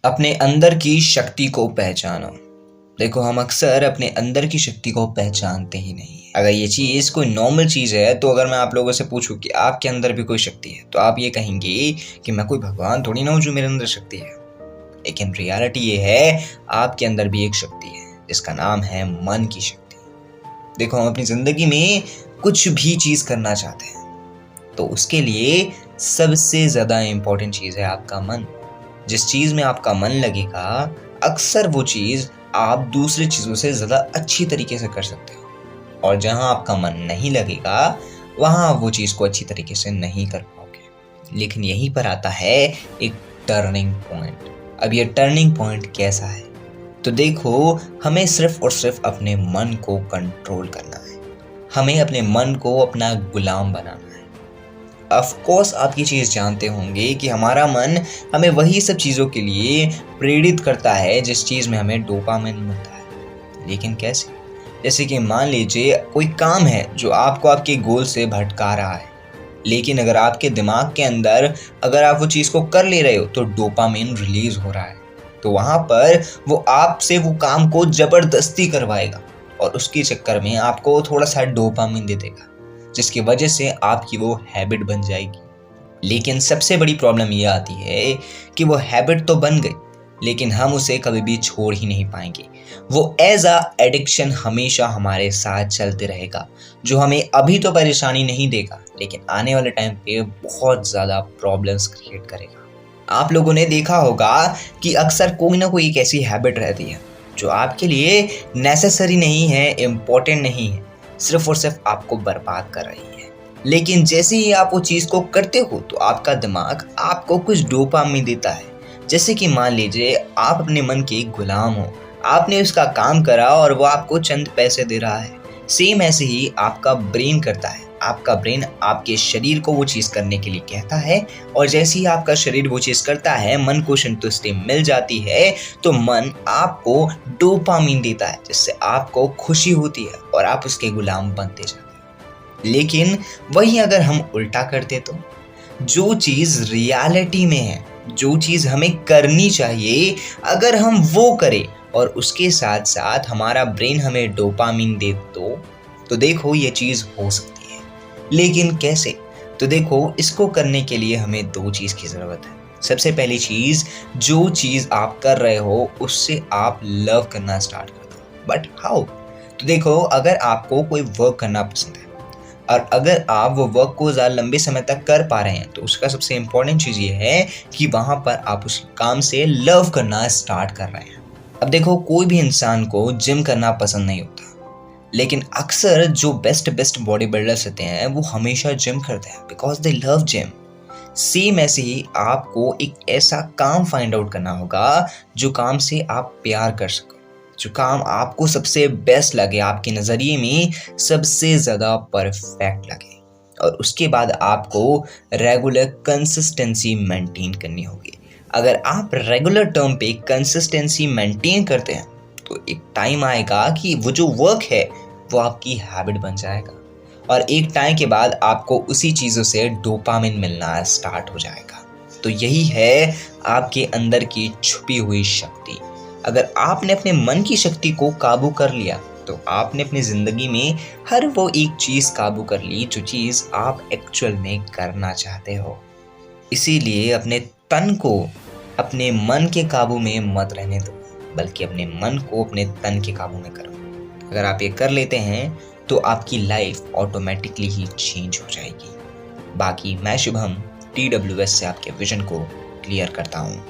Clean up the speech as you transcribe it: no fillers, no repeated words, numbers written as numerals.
अपने अंदर की शक्ति को पहचानो। देखो, हम अक्सर अपने अंदर की शक्ति को पहचानते ही नहीं है। अगर ये चीज़ कोई नॉर्मल चीज़ है तो अगर मैं आप लोगों से पूछूं कि आपके अंदर भी कोई शक्ति है तो आप ये कहेंगे कि मैं कोई भगवान थोड़ी ना हूं जो मेरे अंदर शक्ति है। लेकिन रियलिटी ये है, आपके अंदर भी एक शक्ति है जिसका नाम है मन की शक्ति। देखो, हम अपनी ज़िंदगी में कुछ भी चीज़ करना चाहते हैं तो उसके लिए सबसे ज़्यादा इम्पोर्टेंट चीज़ है आपका मन। जिस चीज़ में आपका मन लगेगा, अक्सर वो चीज़ आप दूसरी चीज़ों से ज़्यादा अच्छी तरीके से कर सकते हो, और जहाँ आपका मन नहीं लगेगा वहाँ वो चीज़ को अच्छी तरीके से नहीं कर पाओगे। लेकिन यहीं पर आता है एक टर्निंग पॉइंट। अब ये टर्निंग पॉइंट कैसा है? तो देखो, हमें सिर्फ और सिर्फ अपने मन को कंट्रोल करना है। हमें अपने मन को अपना गुलाम बनाना है। ऑफ कोर्स आप ये चीज़ जानते होंगे कि हमारा मन हमें वही सब चीज़ों के लिए प्रेरित करता है जिस चीज़ में हमें डोपामिन मिलता है। लेकिन कैसे? जैसे कि मान लीजिए कोई काम है जो आपको आपके गोल से भटका रहा है, लेकिन अगर आपके दिमाग के अंदर अगर आप वो चीज़ को कर ले रहे हो तो डोपामिन रिलीज हो रहा है, तो वहाँ पर वो आपसे वो काम को ज़बरदस्ती करवाएगा और उसके चक्कर में आपको थोड़ा सा डोपामिन दे देगा, जिसकी वजह से आपकी वो हैबिट बन जाएगी। लेकिन सबसे बड़ी प्रॉब्लम ये आती है कि वो हैबिट तो बन गई, लेकिन हम उसे कभी भी छोड़ ही नहीं पाएंगे। वो एज अ एडिक्शन हमेशा हमारे साथ चलते रहेगा, जो हमें अभी तो परेशानी नहीं देगा लेकिन आने वाले टाइम पे बहुत ज़्यादा प्रॉब्लम्स क्रिएट करेगा। आप लोगों ने देखा होगा कि अक्सर कोई ना कोई एक ऐसी हैबिट रहती है जो आपके लिए नेसेसरी नहीं है, इम्पोर्टेंट नहीं है, सिर्फ और सिर्फ आपको बर्बाद कर रही है। लेकिन जैसे ही आप वो चीज़ को करते हो तो आपका दिमाग आपको कुछ डोपामिन देता है। जैसे कि मान लीजिए आप अपने मन के गुलाम हो, आपने उसका काम करा और वो आपको चंद पैसे दे रहा है। सेम ऐसे ही आपका ब्रेन करता है। आपका ब्रेन आपके शरीर को वो चीज़ करने के लिए कहता है, और जैसे ही आपका शरीर वो चीज़ करता है, मन को संतुष्टि मिल जाती है तो मन आपको डोपामिन देता है, जिससे आपको खुशी होती है और आप उसके गुलाम बनते जाते हैं। लेकिन वही अगर हम उल्टा करते तो जो चीज़ रियलिटी में है, जो चीज़ हमें करनी चाहिए, अगर हम वो करें और उसके साथ साथ हमारा ब्रेन हमें डोपामिन दे तो देखो ये चीज़ हो सकती है। लेकिन कैसे? तो देखो, इसको करने के लिए हमें दो चीज़ की ज़रूरत है। सबसे पहली चीज़, जो चीज़ आप कर रहे हो उससे आप लव करना स्टार्ट कर दो। But how? तो देखो, अगर आपको कोई वर्क करना पसंद है और अगर आप वो वर्क को ज़्यादा लंबे समय तक कर पा रहे हैं तो उसका सबसे इम्पोर्टेंट चीज़ ये है कि वहाँ पर आप उस काम से लव करना स्टार्ट कर रहे हैं। अब देखो, कोई भी इंसान को जिम करना पसंद नहीं होता, लेकिन अक्सर जो बेस्ट बॉडी बिल्डर्स होते हैं वो हमेशा जिम करते हैं because they love gym. Same ऐसे ही आपको एक ऐसा काम फाइंड आउट करना होगा जो काम से आप प्यार कर सको, जो काम आपको सबसे बेस्ट लगे, आपके नज़रिए में सबसे ज़्यादा परफेक्ट लगे, और उसके बाद आपको रेगुलर कंसिस्टेंसी मेंटेन करनी होगी। अगर आप रेगुलर टर्म पे कंसिस्टेंसी मेंटेन करते हैं तो एक टाइम आएगा कि वो जो वर्क है वो आपकी हैबिट बन जाएगा, और एक टाइम के बाद आपको उसी चीज़ों से डोपामिन मिलना स्टार्ट हो जाएगा। तो यही है आपके अंदर की छुपी हुई शक्ति। अगर आपने अपने मन की शक्ति को काबू कर लिया तो आपने अपनी ज़िंदगी में हर वो एक चीज़ काबू कर ली जो चीज़ आप एक्चुअल में करना चाहते हो। इसीलिए अपने तन को अपने मन के काबू में मत रहने दो, बल्कि अपने मन को अपने तन के काबू में करो। अगर आप ये कर लेते हैं तो आपकी लाइफ ऑटोमेटिकली ही चेंज हो जाएगी। बाकी मैं शुभम TWS से आपके विजन को क्लियर करता हूँ।